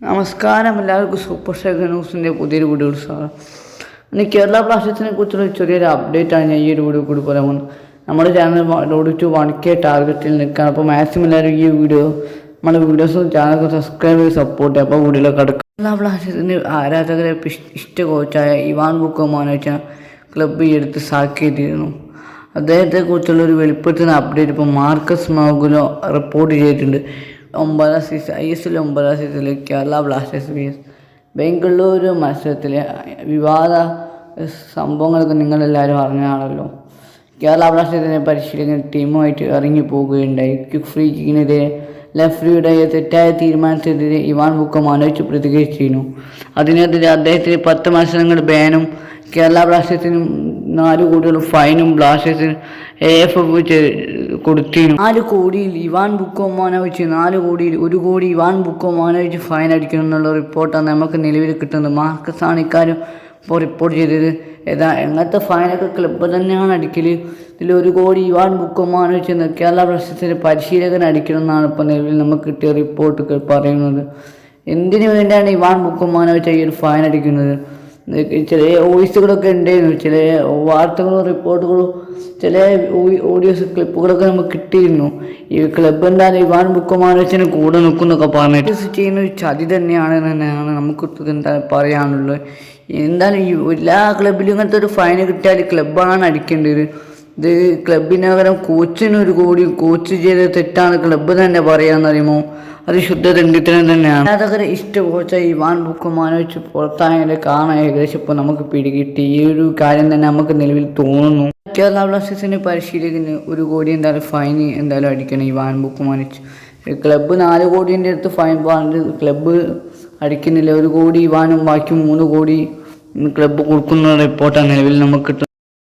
നമസ്കാരം, എല്ലാവർക്കും super star ന്യൂസിൻ്റെ പുതിയൊരു വീഡിയോ സാർ. ഇനി കേരള ബ്ലാസ്റ്റേഴ്സിനെ കുറിച്ചുള്ള ചെറിയൊരു അപ്ഡേറ്റാണ് ഞാൻ ഈ ഒരു വീഡിയോ കൂടി പറയാൻ പോകുന്നത്. നമ്മുടെ ചാനൽ റോഡ് ടു 1K ടാർഗറ്റിൽ നിൽക്കുകയാണ്. അപ്പോൾ മാക്സിമം എല്ലാവരും ഈ നമ്മുടെ വീഡിയോസും ചാനലൊക്കെ സബ്സ്ക്രൈബ് ചെയ്ത് സപ്പോർട്ട് ചെയ്യുക. അപ്പോൾ വീഡിയോയിലൊക്കെ കിടക്കും. കേരള ബ്ലാസ്റ്റേഴ്സിൻ്റെ ആരാധകരെ ഇഷ്ട കോച്ചായ ഇവാൻ ബുക്കോമാനോവിച്ച് ക്ലബ്ബ് ഈ അടുത്ത് സാക്ക് ചെയ്തിരുന്നു. അദ്ദേഹത്തെക്കുറിച്ചുള്ള ഒരു വെളിപ്പെടുത്തുന്ന അപ്ഡേറ്റ് ഇപ്പോൾ മാർക്കസ് മൗഗുലോ റിപ്പോർട്ട് ചെയ്തിട്ടുണ്ട്. ISL 9 സീസണിൽ കേരള ബ്ലാസ്റ്റേഴ്സ് vs ബംഗളൂരു മത്സരത്തിലെ വിവാദ സംഭവങ്ങളൊക്കെ നിങ്ങളെല്ലാവരും അറിഞ്ഞാണല്ലോ. കേരള ബ്ലാസ്റ്റേഴ്സിനെ പരിശീലകൻ ടീമുമായിട്ട് ഇറങ്ങി പോവുകയുണ്ടായി. ക്വിക്ക് ഫ്രീ കിക്കിനെതിരെ റഫറിയുടെ തെറ്റായ തീരുമാനത്തിനെതിരെ ഇവാൻ ബുക്കോമാനോവിച്ച് പ്രതികരിച്ചിരുന്നു. അതിനെതിരെ അദ്ദേഹത്തിന് 10 മത്സരങ്ങൾ ബാനും കേരള ബ്ലാസ്റ്റേഴ്സിനും 4 കോടിയുള്ള ഫൈനും ബ്ലാസ്റ്റേഴ്സിന് AFF കൊടുത്തിരുന്നു. 4 കോടിയിൽ ഇവാൻ ബുക്കോമാനോവിച്ച് 4 കോടിയിൽ 1 കോടി ഇവാൻ ബുക്കോമാനോവിച്ച് ഫൈൻ അടിക്കണം എന്നുള്ള റിപ്പോർട്ടാണ് നമുക്ക് നിലവിൽ കിട്ടുന്നത്. മാർക്കസാണ് ഇക്കാര്യം ഇപ്പോൾ റിപ്പോർട്ട് ചെയ്തത്. എങ്ങനത്തെ ഫൈനൊക്കെ ക്ലബ്ബ് തന്നെയാണ് അടിക്കൽ. ഇതിൽ 1 കോടി ഇവാൻ ബുക്കോമാനോവിച്ച് കേരള ബ്ലാസ്റ്റേഴ്സിൻ്റെ പരിശീലകൻ അടിക്കണം എന്നാണ് ഇപ്പോൾ നിലവിൽ നമുക്ക് കിട്ടിയ റിപ്പോർട്ട് പറയുന്നത്. എന്തിനു വേണ്ടിയാണ് ഇവാൻ ബുക്കോമാനോവിച്ച് ഈ ഒരു ഫൈൻ അടിക്കുന്നത്? ചില വോയിസുകളൊക്കെ ഉണ്ടായിരുന്നു, ചില വാർത്തകളും റിപ്പോർട്ടുകളും ചില ഓഡിയോസ് ക്ലിപ്പുകളൊക്കെ നമുക്ക് കിട്ടിയിരുന്നു. ഈ ക്ലബ്ബ് എന്തായാലും ഇവാൻ ബുക്കോമാനോവിച്ചിന് കൂടെ നിൽക്കുന്നൊക്കെ പറഞ്ഞിട്ട് ചെയ്യുന്ന ഒരു ചതി തന്നെയാണ് നമുക്ക് എന്തായാലും പറയാനുള്ളത്. എന്തായാലും എല്ലാ ക്ലബ്ബിലും ഇങ്ങനത്തെ ഒരു ഫൈന് കിട്ടിയാൽ ക്ലബ്ബാണ് അടിക്കേണ്ടത്. ഇത് ക്ലബിന് പകരം കോച്ചിന് 1 കോടി കോച്ച് ചെയ്ത തെറ്റാണ് ക്ലബ്ബ് തന്നെ പറയാമെന്നറിയുമോ? അത് ശുദ്ധ തെണ്ടിത്തരം തന്നെയാണ്. ആരാധകരെ ഇഷ്ട കോച്ചായി ഇവാൻ ബുക്കോമാനോവിച്ച് പുറത്തായതിൻ്റെ കാരണം ഏകദേശം ഇപ്പോൾ നമുക്ക് പിടികിട്ടി. ഈ ഒരു കാര്യം തന്നെ നമുക്ക് നിലവിൽ തോന്നുന്നു. കേരള ബ്ലാസ്റ്റേഴ്സിൻ്റെ പരിശീലകന് 1 കോടി എന്തായാലും ഫൈൻ എന്തായാലും അടിക്കണം ഇവാൻ ബുക്കോമാനോവിച്ച്. ക്ലബ്ബ് 4 കോടിൻ്റെ അടുത്ത് ഫൈൻ പറഞ്ഞിട്ട് ക്ലബ്ബ് അടിക്കുന്നില്ല. 1 കോടി ഇവാനും ബാക്കി 3 കോടി ക്ലബ്ബ് കൊടുക്കുന്ന റിപ്പോർട്ടാണ് നിലവിൽ നമുക്ക് കിട്ടുന്നത്.